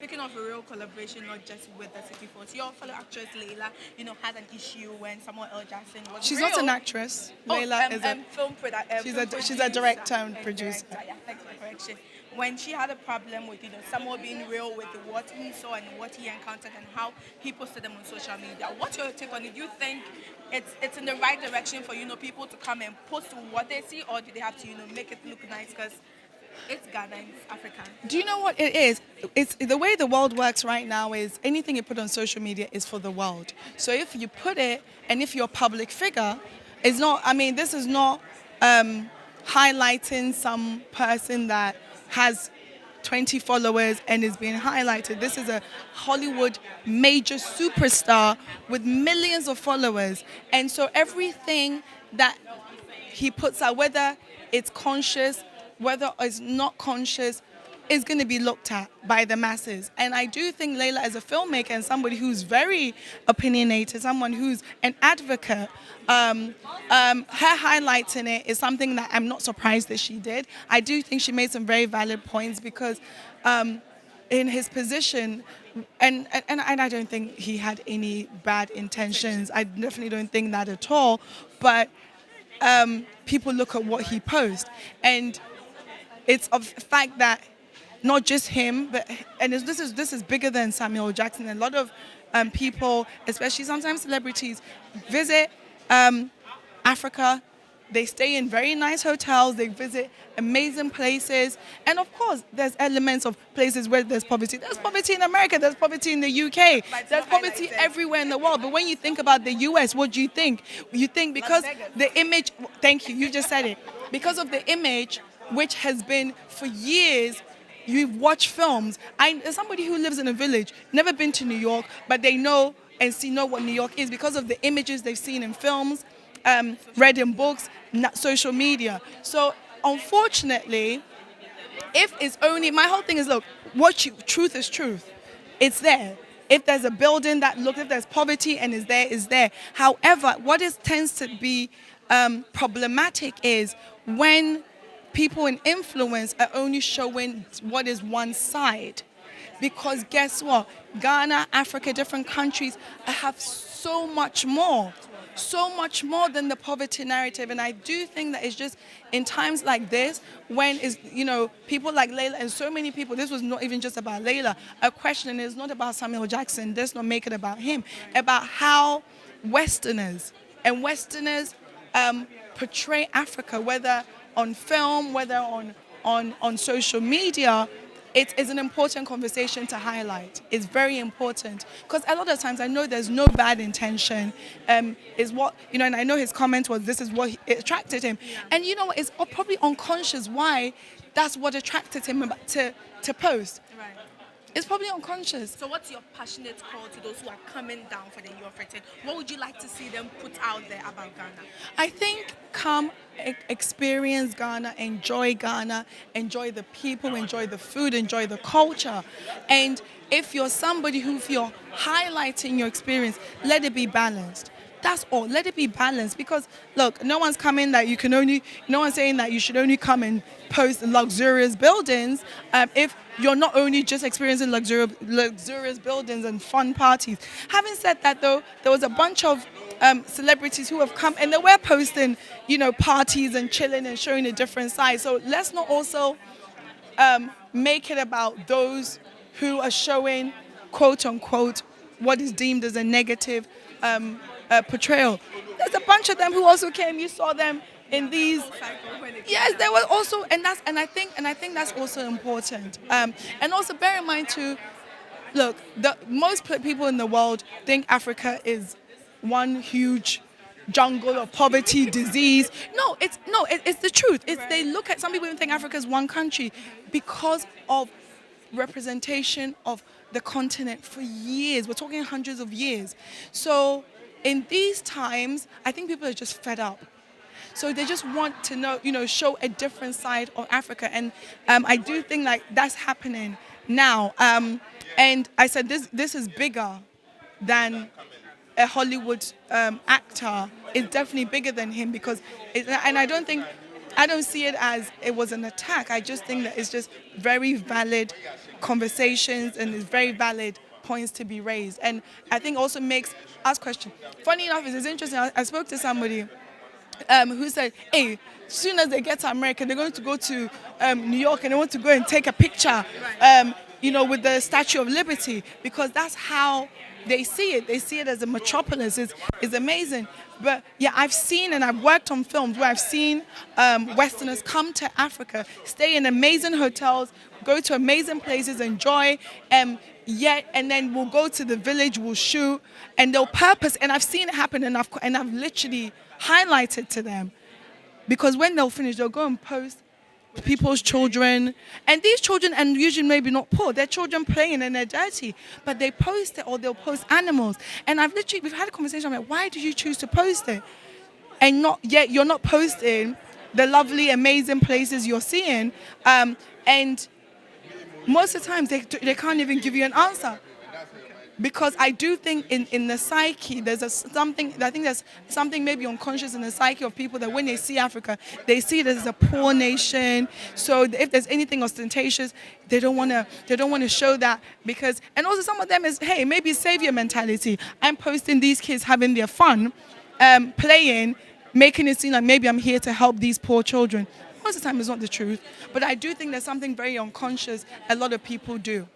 Speaking of a real collaboration, not just with the City Force, your fellow actress Layla, had an issue when Samuel L. Jackson was She's real. not an actress. Oh, Layla is a film she's a director and a producer. director. Yeah, thanks for the correction. When she had a problem with Samuel being real with what he saw and what he encountered and how he posted them on social media. What's your take on it? Do you think it's in the right direction for people to come and post what they see, or do they have to make it look nice because it's Ghana, it's Africa? Do you know what it is? It's the way the world works right now is anything you put on social media is for the world. So if you put it, and if you're a public figure, it's not. I mean, this is not highlighting some person that has 20 followers and is being highlighted. This is a Hollywood major superstar with millions of followers, and so everything that he puts out, whether it's conscious, whether it's not conscious, is going to be looked at by the masses. And I do think Layla, as a filmmaker and somebody who's very opinionated, someone who's an advocate, her highlighting it is something that I'm not surprised that she did. I do think she made some very valid points because in his position, and I don't think he had any bad intentions. I definitely don't think that at all. But people look at what he posts, and it's of the fact that not just him, but this is bigger than Samuel Jackson. A lot of people, especially sometimes celebrities, visit Africa. They stay in very nice hotels. They visit amazing places, and of course, there's elements of places where there's poverty. There's poverty in America. There's poverty in the UK. There's poverty everywhere in the world. But when you think about the US, what do you think? You think because the image. Thank you. You just said it. Because of the image, which has been for years. You've watched films. As somebody who lives in a village, never been to New York, but they know what New York is because of the images they've seen in films, read in books, social media. So unfortunately, if it's only, my whole thing is, look, truth is truth. It's there. If there's a building if there's poverty and is there. However, what tends to be problematic is when people in influence are only showing what is one side. Because guess what? Ghana, Africa, different countries have so much more than the poverty narrative. And I do think that it's just in times like this, when people like Layla and so many people, this was not even just about Layla, a question is not about Samuel Jackson, let's not make it about him, about how Westerners portray Africa, whether on film, whether on social media. It's an important conversation to highlight. It's very important because a lot of times I know there's no bad intention. Is what and I know his comment was this is what it attracted him, and it's probably unconscious why that's what attracted him to post. Right. It's probably unconscious. So what's your passionate call to those who are coming down for the Youth Affected? What would you like to see them put out there about Ghana? I think come experience Ghana, enjoy the people, enjoy the food, enjoy the culture. And if you're somebody if you're highlighting your experience, let it be balanced. That's all. Let it be balanced because, look, no one's saying that you should only come and post luxurious buildings if you're not only just experiencing luxurious buildings and fun parties. Having said that, though, there was a bunch of celebrities who have come and they were posting, parties and chilling and showing a different side. So let's not also make it about those who are showing, quote unquote, what is deemed as a negative portrayal. There's a bunch of them who also came. You saw them in these. Yes, there was also, and I think that's also important. And also bear in mind too. Look, most people in the world think Africa is one huge jungle of poverty, disease. No, it's the truth. They look at, some people even think Africa is one country because of representation of the continent for years. We're talking hundreds of years. So in these times, I think people are just fed up. So they just want to know, show a different side of Africa. And I do think like that's happening now. And I said this is bigger than a Hollywood actor. It's definitely bigger than him because, and I don't see it as it was an attack. I just think that it's just very valid conversations and it's very valid points to be raised. And I think also makes us question. Funny enough, it's interesting. I spoke to somebody who said, hey, as soon as they get to America, they're going to go to New York and they want to go and take a picture, with the Statue of Liberty, because that's how they see it. They see it as a metropolis. It's amazing. But yeah, I've seen and I've worked on films where I've seen Westerners come to Africa, stay in amazing hotels, go to amazing places, enjoy, and then we'll go to the village, we'll shoot, and they'll purpose. And I've seen it happen, and I've literally highlighted to them, because when they'll finish, they'll go and post people's children, and these children, and usually maybe not poor, they're children playing and they're dirty, but they post it, or they'll post animals. And we've had a conversation, I'm like, why did you choose to post it? And you're not posting the lovely, amazing places you're seeing, and most of the times they can't even give you an answer. Because I do think in the psyche, there's something maybe unconscious in the psyche of people, that when they see Africa, they see it as a poor nation. So if there's anything ostentatious, they don't want to show that, because, and also some of them is, hey, maybe savior mentality. I'm posting these kids having their fun, playing, making it seem like maybe I'm here to help these poor children. Most of the time it's not the truth. But I do think there's something very unconscious a lot of people do.